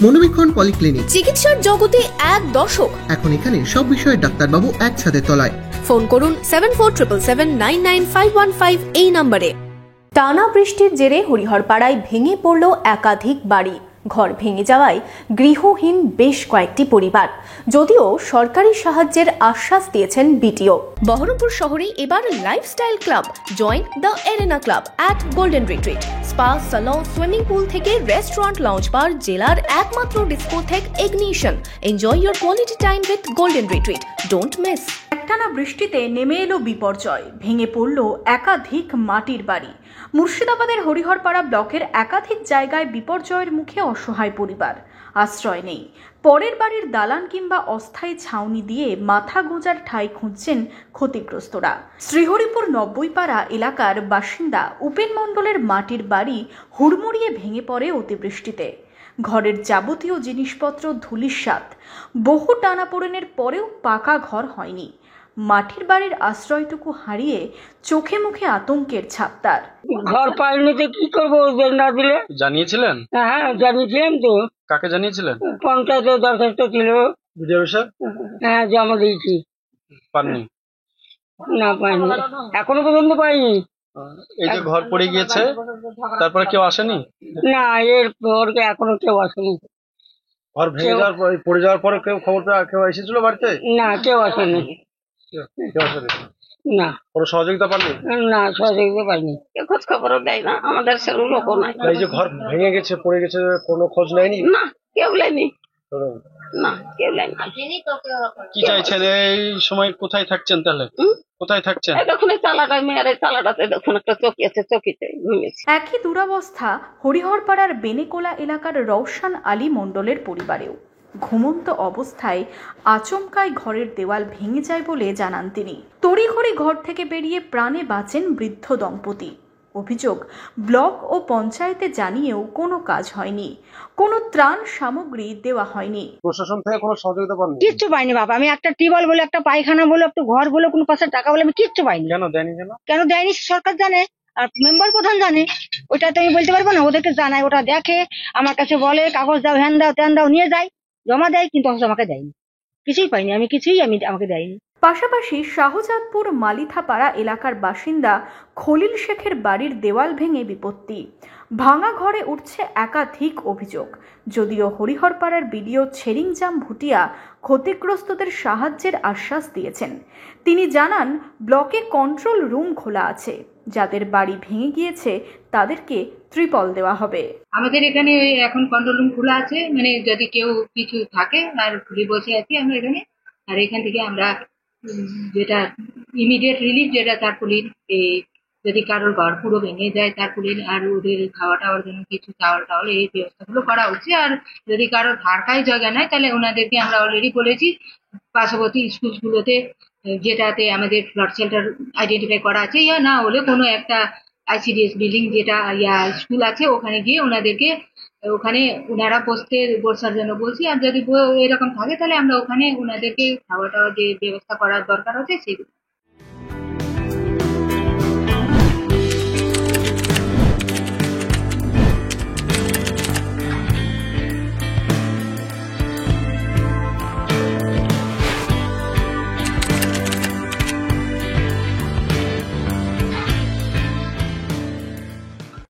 মনোবীক্ষণ polyclinic, চিকিৎসার জগতে এক দশক। এখন এখানে সব বিষয়ে ডাক্তারবাবু এক ছাদের তলায়। ফোন করুন 7477799515 এই নম্বরে। টানা বৃষ্টির জেরে হরিহরপাড়ায় ভেঙে পড়ল একাধিক বাড়ি। ঘর ভেঙে যাওয়ায় গৃহহীন বেশ কয়েকটি পরিবার। যদিও সরকারি সাহায্যের আশ্বাস দিয়েছেন বিটিও। বহরমপুর শহরে এবার lifestyle club. Join the arena club at golden retreat. Spa, salon, swimming pool থেকে রেস্টুরেন্ট, লঞ্চ বার, জেলার একমাত্র discotheque ignition. Enjoy your quality time with golden retreat. Don't miss. একটানা বৃষ্টিতে নেমে এলো বিপর্যয়, ভেঙে পড়ল একাধিক মাটির বাড়ি। মুর্শিদাবাদের হরিহরপাড়া ব্লকের একাধিক জায়গায় বিপর্যয়ের মুখে অসহায় পরিবার। আশ্রয় নেই। পরের বাড়ির দালান কিংবা অস্থায়ী ছাউনি দিয়ে মাথা গোঁজার ঠাঁই খুঁজছেন ক্ষতিগ্রস্তরা। শ্রীহরিপুর ৯০ পাড়া এলাকার বাসিন্দা উপেন মণ্ডলের মাটির বাড়ি হুড়মুড়িয়ে ভেঙে পড়ে অতিবৃষ্টিতে। ঘরের যাবতীয় জিনিসপত্র ধূলিসাৎ। বহু টানাপোড়েনের পরেও পাকা ঘর হয়নি। মাটির বাড়ির আশ্রয়টুকু হারিয়ে চোখে মুখে আতঙ্কের ছাপ তার। ঘর পাইনি তো কি করবো, না দিলে। জানিয়েছিলেন? হ্যাঁ জানিয়েছিলাম তো। কাকে জানিয়েছিলেন? পঞ্চায়েতের দরখাস্ত ছিল। বিডিও অফিসে? হ্যাঁ জমা দিয়েছি। পাননি? না পাইনি, এখনো পর্যন্ত পাইনি। এই যে ঘর পড়ে গিয়েছে, তারপরে কেউ আসেনি? না, এর পর এখনো কেউ আসেনি। ঘর ভেঙে যাওয়ার পর, পড়ে যাওয়ার পরে কেউ খবর পেয়ে কেউ এসেছিল বাড়িতে? না, কেউ আসেনি। কেউ আসেনি? না। কোনো সহযোগিতা পাননি? না, সহযোগিতা পাইনি। খোঁজ খবরও দেয় না, আমাদের সেরকম লোকও নাই। এই যে ঘর ভেঙে গেছে, পড়ে গেছে, কোনো খোঁজ নেয়নি? না, কেউ নেয়নি। না, কেউ নেয়নি। কি চাইছেন এই সময়? কোথায় থাকছেন তাহলে? কোথায় থাকছেন? দেখুন এই তালাটা, মেয়ের এই তালাটাতে দেখুন একটা চকি আছে, চকিতে ঘুমিয়েছে। একই দুরবস্থা হরিহরপাড়ার বেনেকোলা এলাকার রওশন আলী মণ্ডলের পরিবারেও। ঘুমন্ত অবস্থায় আচমকায় ঘরের দেওয়াল ভেঙে যায় বলে জানান তিনি। তড়িঘড়ি ঘর থেকে বেরিয়ে প্রাণে বাঁচেন বৃদ্ধ দম্পতি। অভিযোগ, ব্লক ও পঞ্চায়েতে জানিয়েও কোনো কাজ হয়নি, কোনো ত্রাণ সামগ্রী দেওয়া হয়নি। প্রশাসন থেকে কোনো সহযোগিতা পাননি? কিচ্ছু পাইনি বাবা। আমি একটা টিউবওয়েল বলে, একটা পায়খানা বলে, একটা ঘর বলে, কোনো পাশে টাকা বলে আমি কিচ্ছু পাইনি। কেন দেয়নি? কেন দেয়নি সরকার জানে, আর মেম্বার প্রধান জানে। ওইটা তো আমি বলতে পারবো না, ওদেরকে জানাই, ওটা দেখে আমার কাছে বলে কাগজ দাও, হ্যান দাও, ত্যান দাও, নিয়ে যায়, জমা দেয়, কিন্তু আমাকে দেয়নি। কিছুই পাইনি আমি, আমাকে দেয়নি। পাশাপাশি শাহজাদপুর মালিথাপাড়া এলাকার বাসিন্দা খলিল শেখের বাড়ির দেওয়াল ভেঙে বিপত্তি। ভাঙা ঘরে উঠছে একাধিক অভিযোগ। যদিও হরিহরপাড়ার বিডিও ছেরিংজাম ভুটিয়া ক্ষতিগ্রস্তদের সাহায্যের আশ্বাস দিয়েছেন। তিনি জানান, ব্লকে কন্ট্রোল রুম খোলা আছে। যাদের বাড়ি ভেঙে গিয়েছে তাদেরকে ত্রিপল দেওয়া হবে। আমাদের এখানে এখন কন্ট্রোল রুম খোলা আছে, মানে যদি কেউ কিছু থাকে আর ঘুরে বসে আছি আমরা এখানে। আর এখান থেকে আমরা যেটা ইমিডিয়েট রিলিফ, যেটা তারপলিন, যদি কারোর ঘর পুরো ভেঙে যায় তারপলিন, আর ওদের খাওয়া টাওয়ার জন্য কিছু চাওয়াল টাওয়াল, এই ব্যবস্থাগুলো করা উচিত। আর যদি কারোর থাকায় জায়গা নাই তাহলে ওনাদেরকে আমরা অলরেডি বলেছি পার্শ্ববর্তী স্কুলগুলোতে, যেটাতে আমাদের ফ্লাড শেল্টার আইডেন্টিফাই করা আছে, ইয়া না হলে কোনো একটা আইসিডিএস বিল্ডিং যেটা স্কুল আছে, ওখানে গিয়ে ওনাদেরকে ওখানে ওনারা বসার জন্য বলছি। আর যদি এরকম থাকে তাহলে আমরা ওখানে ওনাদেরকে খাওয়া টাওয়ার যে ব্যবস্থা করার দরকার আছে সেগুলো